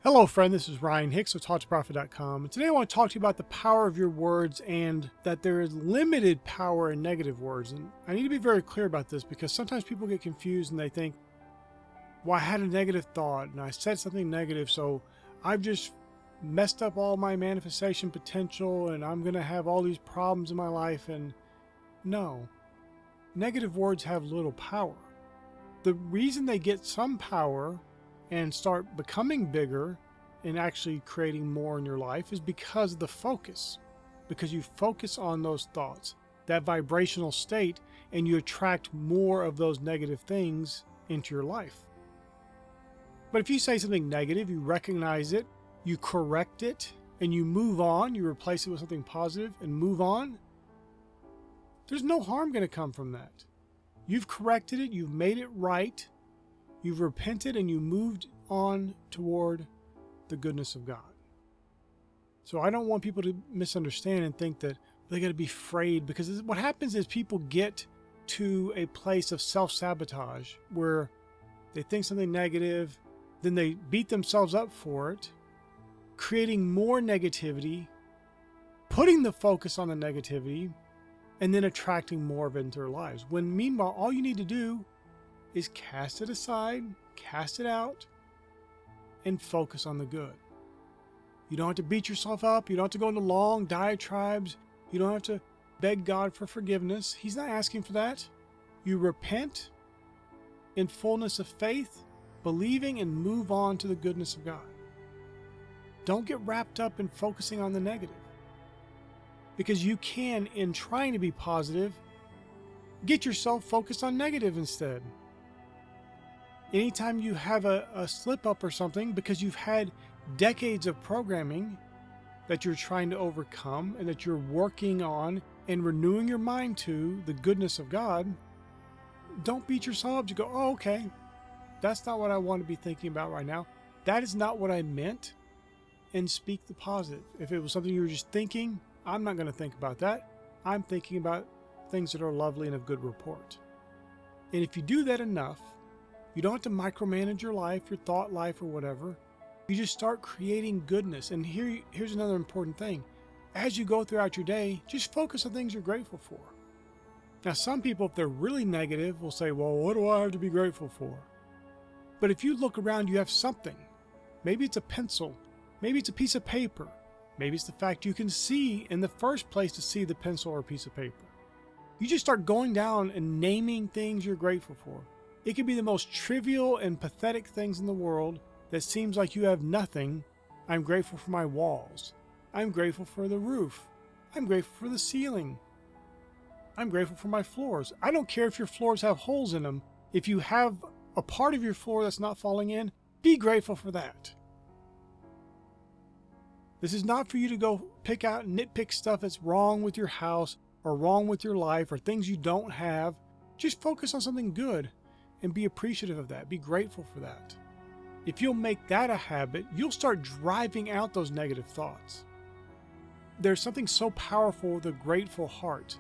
Hello friend, this is Ryan Hicks with TalkToProfit.com, and today I want to talk to you about the power of your words and that there is limited power in negative words. And I need to be very clear about this because sometimes people get confused and they think, well, I had a negative thought and I said something negative, so I've just messed up all my manifestation potential and I'm going to have all these problems in my life. And no, negative words have little power. The reason they get some power and start becoming bigger and actually creating more in your life is because of the focus. Because you focus on those thoughts, that vibrational state, and you attract more of those negative things into your life. But if you say something negative, you recognize it, you correct it, and you move on, you replace it with something positive and move on, there's no harm going to come from that. You've corrected it, you've made it right, you've repented, and you moved on toward the goodness of God. So I don't want people to misunderstand and think that they got to be afraid, because what happens is people get to a place of self-sabotage where they think something negative, then they beat themselves up for it, creating more negativity, putting the focus on the negativity, and then attracting more of it into their lives. When meanwhile, all you need to do is cast it aside, cast it out, and focus on the good. You don't have to beat yourself up. You don't have to go into long diatribes. You don't have to beg God for forgiveness. He's not asking for that. You repent in fullness of faith, believing, and move on to the goodness of God. Don't get wrapped up in focusing on the negative, because you can, in trying to be positive, get yourself focused on negative instead. Anytime you have a slip up or something, because you've had decades of programming that you're trying to overcome and that you're working on and renewing your mind to the goodness of God, don't beat yourself up. You go, oh, okay, that's not what I want to be thinking about right now. That is not what I meant. And speak the positive. If it was something you were just thinking, I'm not going to think about that. I'm thinking about things that are lovely and of good report. And if you do that enough, you don't have to micromanage your life, your thought life, or whatever. You just start creating goodness. And here's another important thing. As you go throughout your day, just focus on things you're grateful for. Now, some people, if they're really negative, will say, well, what do I have to be grateful for? But if you look around, you have something. Maybe it's a pencil. Maybe it's a piece of paper. Maybe it's the fact you can see in the first place to see the pencil or piece of paper. You just start going down and naming things you're grateful for. It could be the most trivial and pathetic things in the world that seems like you have nothing. I'm grateful for my walls. I'm grateful for the roof. I'm grateful for the ceiling. I'm grateful for my floors. I don't care if your floors have holes in them. If you have a part of your floor that's not falling in, be grateful for that. This is not for you to go pick out and nitpick stuff that's wrong with your house or wrong with your life or things you don't have. Just focus on something good and be appreciative of that. Be grateful for that. If you'll make that a habit, you'll start driving out those negative thoughts. There's something so powerful with a grateful heart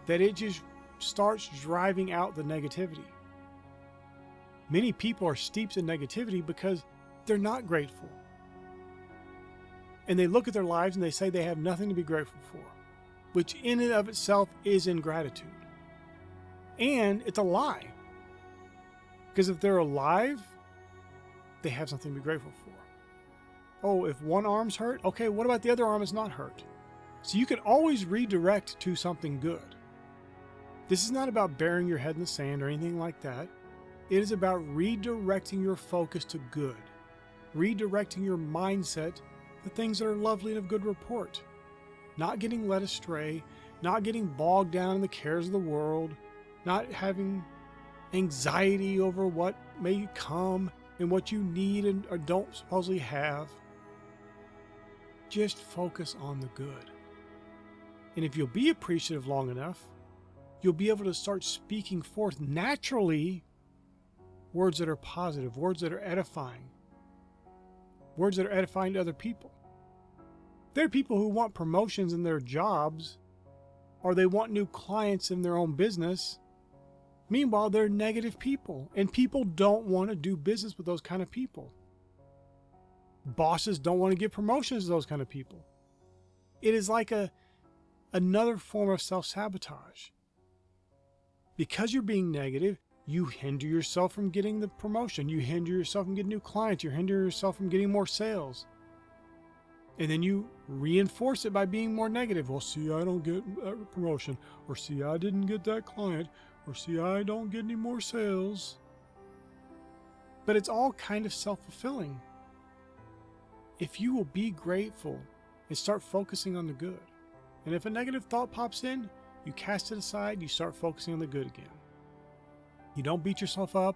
that it just starts driving out the negativity. Many people are steeped in negativity because they're not grateful. And they look at their lives and they say they have nothing to be grateful for, which in and of itself is ingratitude. And it's a lie. Because if they're alive, they have something to be grateful for. Oh, if one arm's hurt, okay, what about the other arm is not hurt? So you can always redirect to something good. This is not about burying your head in the sand or anything like that. It is about redirecting your focus to good, redirecting your mindset the things that are lovely and of good report. Not getting led astray, not getting bogged down in the cares of the world, not having anxiety over what may come and what you need and or don't supposedly have. Just focus on the good. And if you'll be appreciative long enough, you'll be able to start speaking forth naturally words that are positive, words that are edifying, words that are edifying to other people. There are people who want promotions in their jobs, or they want new clients in their own business. Meanwhile, they're negative people, and people don't want to do business with those kind of people. Bosses don't want to give promotions to those kind of people. It is like another form of self-sabotage. Because you're being negative, you hinder yourself from getting the promotion. You hinder yourself from getting new clients. You hinder yourself from getting more sales. And then you reinforce it by being more negative. Well, see, I don't get a promotion. Or see, I didn't get that client. Or see, I don't get any more sales. But it's all kind of self-fulfilling. If you will be grateful and start focusing on the good. And if a negative thought pops in, you cast it aside, you start focusing on the good again. You don't beat yourself up.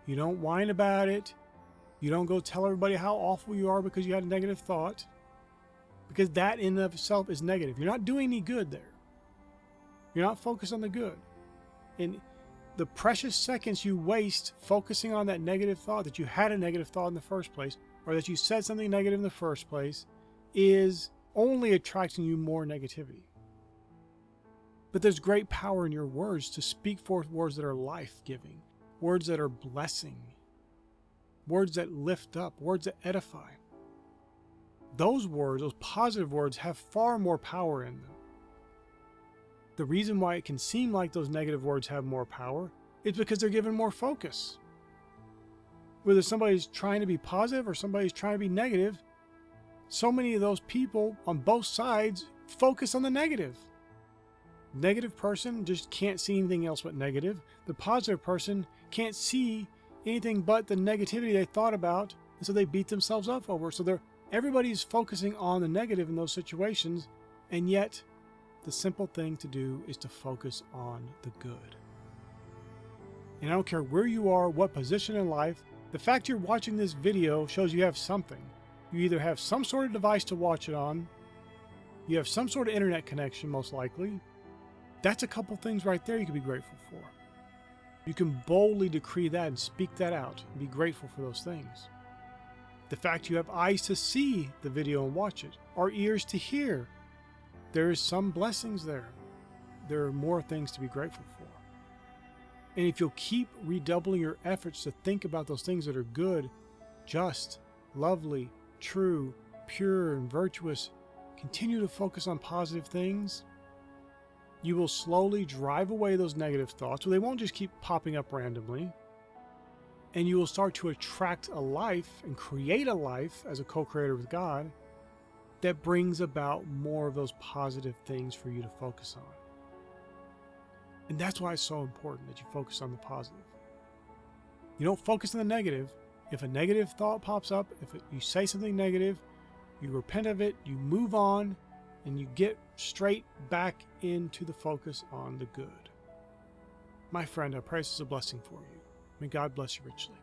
You don't whine about it. You don't go tell everybody how awful you are because you had a negative thought. Because that in and of itself is negative. You're not doing any good there. You're not focused on the good. And the precious seconds you waste focusing on that negative thought, that you had a negative thought in the first place, or that you said something negative in the first place, is only attracting you more negativity. But there's great power in your words to speak forth words that are life-giving, words that are blessing, words that lift up, words that edify. Those words, those positive words, have far more power in them. The reason why it can seem like those negative words have more power is because they're given more focus. Whether somebody's trying to be positive or somebody's trying to be negative, so many of those people on both sides focus on the negative. Negative person just can't see anything else but negative. The positive person can't see anything but the negativity they thought about, and so they beat themselves up over. So everybody's focusing on the negative in those situations, and yet the simple thing to do is to focus on the good. And I don't care where you are, what position in life, the fact you're watching this video shows you have something. You either have some sort of device to watch it on, you have some sort of internet connection most likely. That's a couple things right there you can be grateful for. You can boldly decree that and speak that out and be grateful for those things. The fact you have eyes to see the video and watch it, or ears to hear, there is some blessings there. There are more things to be grateful for. And if you'll keep redoubling your efforts to think about those things that are good, just, lovely, true, pure, and virtuous, continue to focus on positive things, you will slowly drive away those negative thoughts, so they won't just keep popping up randomly, and you will start to attract a life and create a life as a co-creator with God that brings about more of those positive things for you to focus on. And that's why it's so important that you focus on the positive. You don't focus on the negative. If a negative thought pops up, you say something negative, you repent of it, you move on, and you get straight back into the focus on the good. My friend, I pray this is a blessing for you. May God bless you richly.